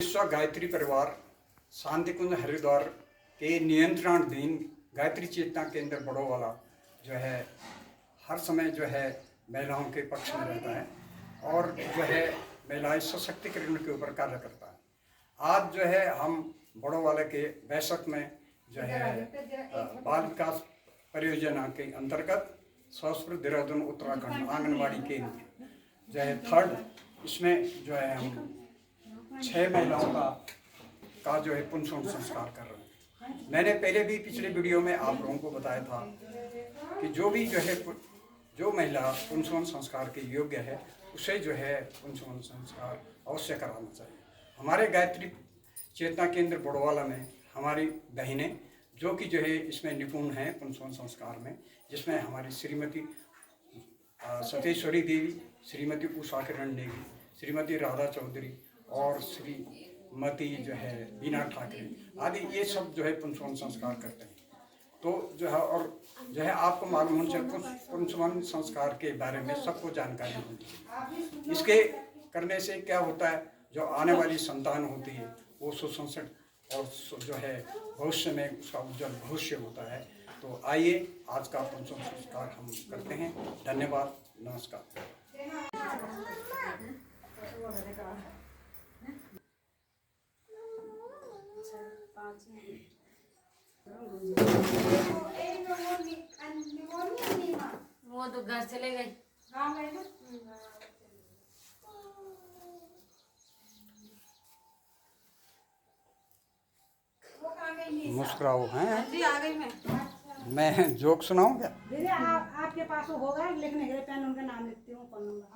विश्व गायत्री परिवार शांतिकुंज हरिद्वार के नियंत्रणाधीन गायत्री चेतना केंद्र बड़ोवाला जो है हर समय जो है महिलाओं के पक्ष में रहता है और जो है महिलाएं सशक्तिकरण के ऊपर कार्य करता है। आज जो है हम बड़ोवाला के बैसक में जो है बाल विकास परियोजना के अंतर्गत संस्कृत देहरादून उत्तराखंड आंगनबाड़ी केंद्र जो है थर्ड, इसमें जो है हम 6 महिलाओं का जो है पुनः संस्कार कर रहे हैं। मैंने पहले भी पिछले वीडियो में आप लोगों को बताया था कि जो भी जो है जो महिला पुनः संस्कार के योग्य है उसे जो है पुनः संस्कार अवश्य कराना चाहिए। हमारे गायत्री चेतना केंद्र बड़ोवाला में हमारी बहनें जो कि जो है इसमें निपुण हैं पुनः संस्कार में, जिसमें हमारी श्रीमती सतेश्वरी देवी, श्रीमती उषा किरण देवी, श्रीमती राधा चौधरी और श्रीमती जो है बीना ठाकरे आदि, ये सब जो है पुनः संस्कार करते हैं। तो जो है और जो है आपको मालूम होना चाहिए पुनः संस्कार के बारे में सबको जानकारी होनी चाहिए। इसके करने से क्या होता है, जो आने वाली संतान होती है वो सुसंस्कृत और जो है भविष्य में उसका उज्जवल भविष्य होता है। तो आइए आज का पुनः संस्कार हम करते हैं। धन्यवाद, नमस्कार। वो तो घर चले गए। मुस्कुराओ हैं जी, आ गई मैं जोक सुनाऊं क्या? दीदी आपके पास वो होगा लिखने के लिए पेन, उनका नाम लिखती हूँ, पढ़ लूंगा।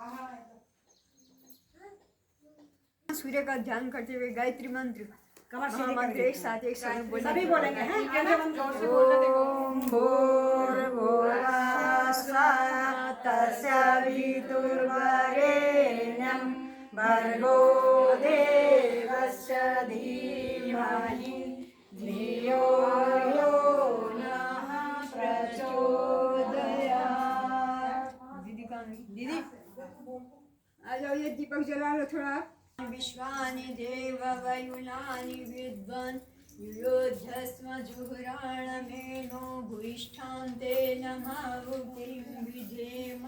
सूर्य का ध्यान करते हुए गायत्री मंत्र कमर से महामंत्र एक साथ सभी बोलेंगे हैं। ओम भूर्भुवः स्वः तस्य वितुर्वरेण्यं भर्गो देवस्य धीमहि धियो यो नः प्रचोदयात्। दीदी आ जाओ, ये दीपक जला लो थोड़ा। विश्वानि देव वयुनानि विद्वान् युयोध्यस्म जुहुराणमेनो भूयिष्ठान्ते नमावुतिं विधेम।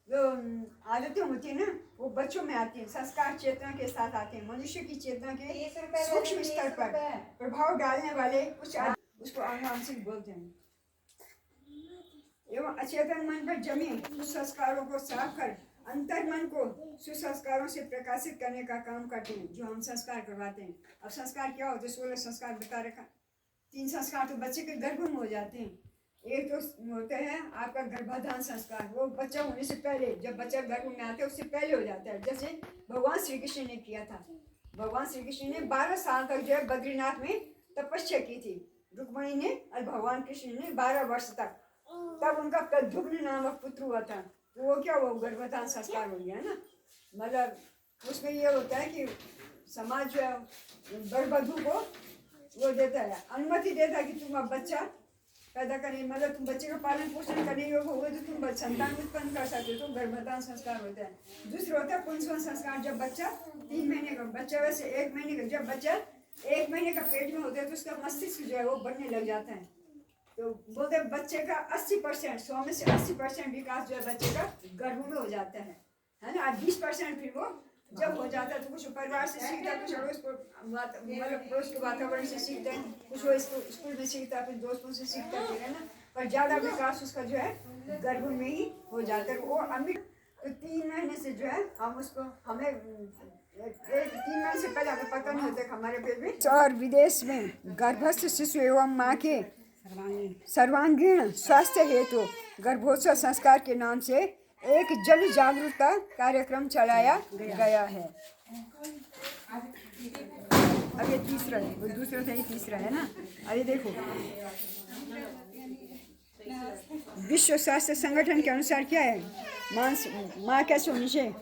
जो आदतें होती है ना वो बच्चों में आती हैं, संस्कार चेतना के साथ आते हैं। मनुष्य की चेतना के सूक्ष्म स्तर पर प्रभाव डालने वाले कुछ उसको आनुवंशिक बोलते हैं। एवं अचेतन मन पर जमे उस संस्कारों को साफ कर अंतर मन को सुसंस्कारों से प्रकाशित करने का काम करते हैं, जो हम संस्कार करवाते हैं। अब संस्कार क्या होते हैं? 16 संस्कार बता रखा। 3 संस्कार तो बच्चे के गर्भ में हो जाते हैं। एक तो होता है आपका गर्भाधान संस्कार, वो बच्चा होने से पहले, जब बच्चा गर्भ में आता है उससे पहले हो जाता है। जैसे भगवान श्री कृष्ण ने किया था। भगवान श्री कृष्ण ने 12 साल तक जो है बद्रीनाथ में तपस्या की थी। रुक्मिणी ने और भगवान कृष्ण ने 12 वर्ष तक, तब उनका प्रद्युम्न नामक पुत्र हुआ था। तो वो क्या, वो गर्भाधान संस्कार हो गया ना। मतलब उसमें ये होता है कि समाज जो है गर्भवधू को वो देता है, अनुमति देता है कि तुम अब बच्चा पैदा करने, मतलब तुम बच्चे का पालन पोषण करने योग्य हो तो तुम संतान उत्पन्न कर सकते हो, तो गर्भाधान संस्कार होता है। दूसरा होता है पुंसवन संस्कार, जब बच्चा 3 महीने का, बच्चा वैसे 1 महीने का, जब बच्चा 1 महीने का पेट में होता है तो उसका मस्तिष्क जो है वो बढ़ने लग जाता है। तो बोलते बच्चे का 80%, 100 में से 80% विकास जो है बच्चे का गर्भ में हो जाता है ना। 20% फिर वो जब हो जाता है तो कुछ परिवार से सीखता है, कुछ अड़ोस मतलब पड़ोस के वातावरण से सीखता है, कुछ वो स्कूल में सीखता है, फिर दोस्तों से सीखता है ना। पर ज़्यादा विकास उसका जो है गर्भ में ही हो जाता है। वो अमिट तो 3 महीने से जो है हम उसको, हमें 3 महीने से पहले हमें पता नहीं होता कि हमारे पेट में और विदेश में गर्भस्थ शिशु एवं माँ के सर्वांगीण स्वास्थ्य हेतु गर्भोत्सव संस्कार के नाम से एक जन जागरूकता कार्यक्रम चलाया गया है। अब ये तीसरा है, वो दूसरा था, ये तीसरा है ना। अब ये देखो, विश्व स्वास्थ्य संगठन के अनुसार क्या है, माँ कैसे होनी चाहिए,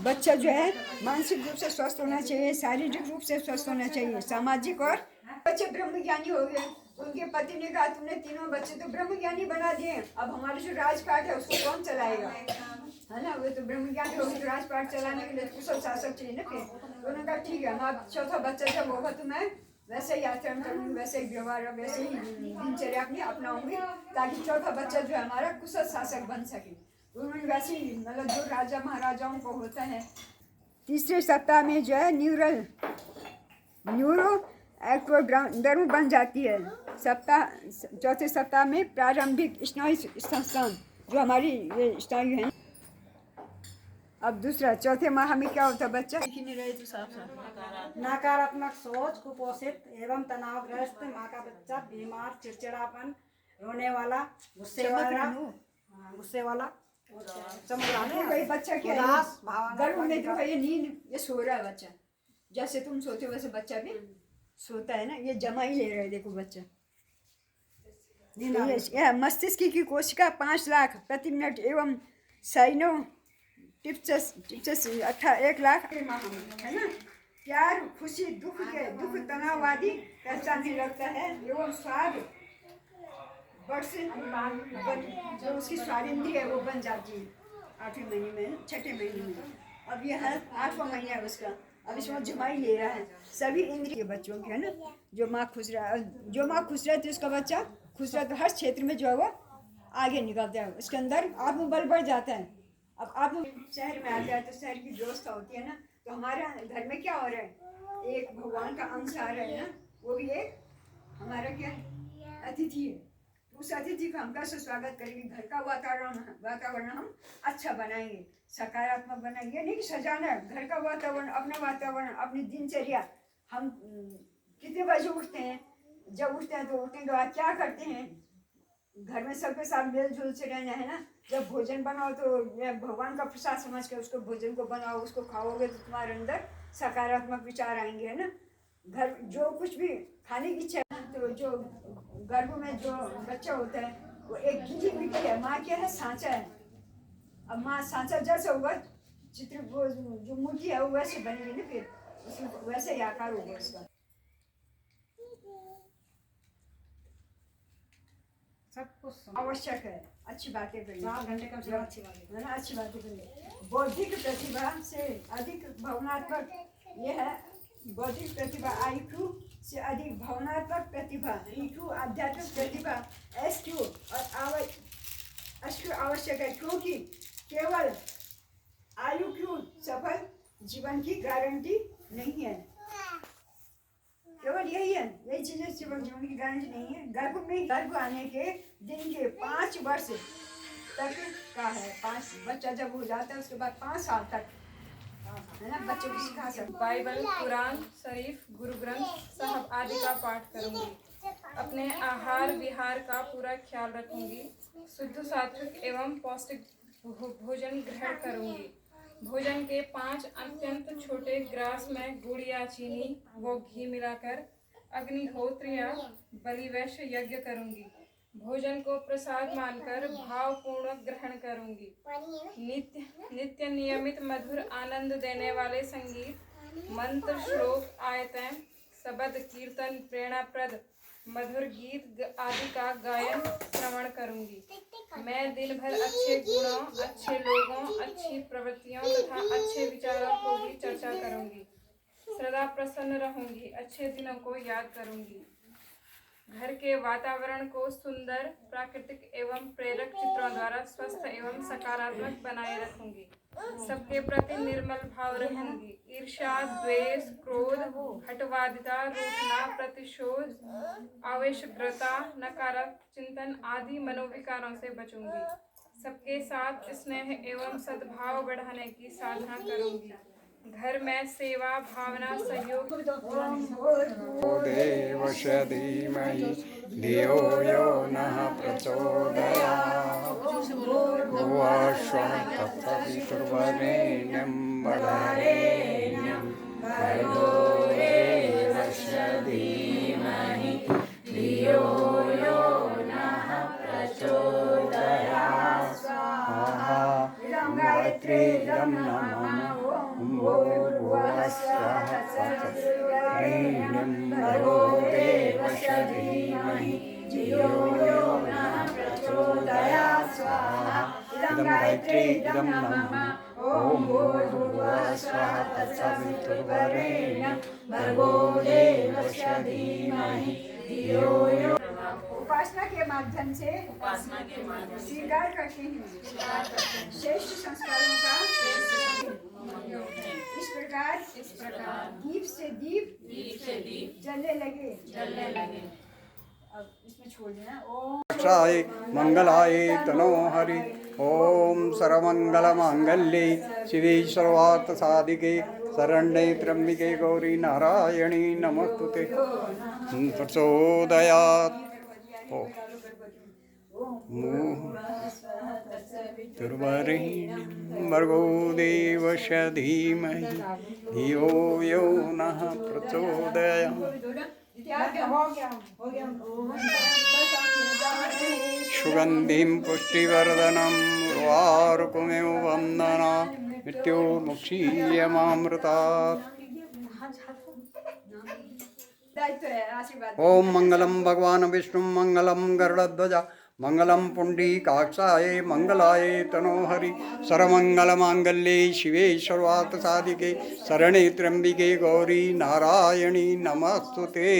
बच्चा जो है मानसिक रूप से स्वस्थ होना चाहिए, शारीरिक रूप से स्वस्थ होना चाहिए, सामाजिक और बच्चे ब्रह्मज्ञानी हो गए। उनके पति ने कहा तुमने तीनों बच्चे तो ब्रह्मज्ञानी बना दिए, अब हमारे जो राजपाट है उसको कौन चलाएगा? है ना, वो तो ब्रह्म ज्ञान होगी तो राजपाट चलाने के लिए कुशल शासक चाहिए ना। फिर तो उन्होंने कहा ठीक है, हम चौथा बच्चा जब होगा तो मैं वैसे ही आचरण करूँगी, वैसे ही व्यवहार, वैसे ही दिनचर्या अपनी अपनाऊंगी, ताकि चौथा बच्चा जो है हमारा कुशल शासक बन सके। उन्होंने वैसे ही मतलब जो राजा महाराजाओं को होता है। तीसरे सप्ताह में जो है न्यूरो एक्टोडर्म बन जाती है। चौथे सप्ताह में प्रारंभिक स्नायु संस्थान जो हमारी ये स्नायु है। अब दूसरा चौथे माह में क्या होता है बच्चा लिख नहीं रहे तो साफ साफ। नकारात्मक सोच, कुपोषित एवं तनावग्रस्त माँ का बच्चा बीमार, चिड़चिड़ापन, रोने वाला, गुस्से वाला देखो ये बच्चा क्या है, गर्भ में देखो ये नींद, ये सो रहा है बच्चा, जैसे तुम सोते हो वैसे बच्चा भी सोता है ना, ये जमा ही ले रहा है। देखो बच्चा यह मस्तिष्क की कोशिका 5 लाख प्रति मिनट एवं साइनो टिप्स 1 लाख है ना। प्यार, खुशी, दुख तनाव आदि पहचानने लगता है एवं स्वाद जो उसकी स्वादिंद्रिय है वो बन जाती है 8वें महीने में, 6ठे महीने में। अब यह है 8वां महीना है उसका, अब इसमें जुमाई ले रहा है। सभी इंद्रिय बच्चों के है ना, जो माँ खुश रहा है, जो माँ खुश रहती है उसका बच्चा खुश रहता है, हर क्षेत्र में जो है वो आगे निकलता है, उसके अंदर आत्मबल बढ़ जाता है। अब आप शहर में आते हैं तो शहर की व्यवस्था होती है ना, तो हमारे घर में क्या हो रहा है, एक भगवान का अंश आ रहा है ना, वो भी एक हमारा क्या अतिथि है। उस अतिथि का हम कैसे स्वागत करेंगे, घर का वातावरण हम अच्छा बनाएंगे, सकारात्मक बनाएंगे। नहीं कि सजाना है घर का वातावरण, अपना वातावरण, अपनी दिनचर्या। हम कितने बजे उठते हैं, जब उठते हैं तो उठने के बाद क्या करते हैं, घर में सबके साथ मेलजोल से रहना है ना। जब भोजन बनाओ तो भगवान का प्रसाद समझ के उसको भोजन को बनाओ, उसको खाओगे तो तुम्हारे अंदर सकारात्मक विचार आएंगे, है ना। घर जो कुछ भी खाने की इच्छा है ना, तो जो गर्भ में जो बच्चा होता है वो एक गीली मिट्टी है, माँ क्या है सांचा है। अब माँ सांचा जैसे होगा, चित्र वो जो मूर्ति है वो वैसे बनेगी ना, फिर उसमें वैसे ही आकार होगा उसका। सब कुछ आवश्यक है, अच्छी बातें करनी, 4 घंटे कम से कम अच्छी बात है ना, अच्छी बातें करनी। बौद्धिक प्रतिभा से अधिक भावनात्मक, ये है बौद्धिक प्रतिभा IQ से अधिक भावनात्मक प्रतिभा EQ, आध्यात्मिक प्रतिभा SQ और SQ आवश्यक है, क्योंकि केवल IQ सफल जीवन की गारंटी नहीं है। केवल यही है, यही चीजें जीवन की गारंटी नहीं है। गर्भ आने के दिन के 5 वर्ष तक का है, 5 बच्चा जब हो जाता है उसके बाद 5 साल तक है ना, बच्चों को सिखा सकते। बाइबल, कुरान शरीफ, गुरु ग्रंथ साहब आदि का पाठ करूंगी। अपने आहार विहार का पूरा ख्याल रखूंगी। शुद्ध सात्विक एवं पौष्टिक भोजन ग्रहण करूंगी। भोजन के 5 अत्यंत छोटे ग्रास में गुड़ या चीनी व घी मिलाकर अग्निहोत्र या बलिवैश्य यज्ञ करूंगी। भोजन को प्रसाद मानकर भावपूर्ण ग्रहण करूंगी। नित्य नियमित मधुर आनंद देने वाले संगीत, मंत्र, श्लोक, आयतें, शब्द, कीर्तन, प्रेरणाप्रद मधुर गीत आदि का गायन श्रवण करूंगी। मैं दिन भर अच्छे गुणों, अच्छे लोगों, अच्छी प्रवृत्तियों तथा अच्छे विचारों को भी चर्चा करूंगी। सदा प्रसन्न रहूंगी, अच्छे दिनों को याद करूंगी। घर के वातावरण को सुंदर, प्राकृतिक एवं प्रेरक चित्रों द्वारा स्वस्थ एवं सकारात्मक बनाए रखूंगी। सबके प्रति निर्मल भाव रखूंगी। ईर्ष्या, द्वेष, क्रोध, हठवादिता, रूठना, प्रतिशोध, आवेशग्रता, नकारात्मक चिंतन आदि मनोविकारों से बचूंगी। सबके साथ स्नेह एवं सद्भाव बढ़ाने की साधना करूंगी। घर में सेवा भावना सहयोग। देवस्य धीमहि धियो यो नः प्रचोदयात् भुवस्वः तत्सवितुर्वरेण्यं वरेण्यं भर्गो देवस्य धीमहि धियो यो नः प्रचोदयात् स्वाहा। गायत्रीं नमः भूर्भुवस्वः तत्सवितुर्वरेण्यं भर्गो देवस्य धीमहि धियो यो नः प्रचोदयात् स्वाहा। इदं गायत्री इदं नमः ॐ भूर्भुवः स्वः तत्सवितुर्वरेण्यं भर्गो देवस्य धीमहि धियो यो। उपासना के माध्यम से स्वीकार करते हैं श्रेष्ठ संस्कारों का इस प्रकार दीप से दीप जलने लगे। अब इसमें छोड़ देना। ओम क्षाय मंगलाय तनो हरि ओम सर्वमंगलमांगल्ये शिवे सर्वार्थ साधिके शरण्ये त्र्यंबिके गौरी नारायणी नमोस्तुते। प्रचोदयात् दुर्वरेण्यं भर्गो देवस्य धीमहि धियो यो नः प्रचोदयात्। सुगंधिं पुष्टिवर्धनम् उर्वारुकमिव वन्दना मृत्युर्मुक्षीयमामृतात्। ओम मंगलम भगवान विष्णु मंगलम गरुड़ध्वजा मंगलम पुंडरीकाक्षाय मंगलाय तनोहरि सर्वमंगलमांगल्ये शिवे सर्वार्थ साधिके शरणे त्र्यंबिके गौरी नारायणी नमोस्तुते।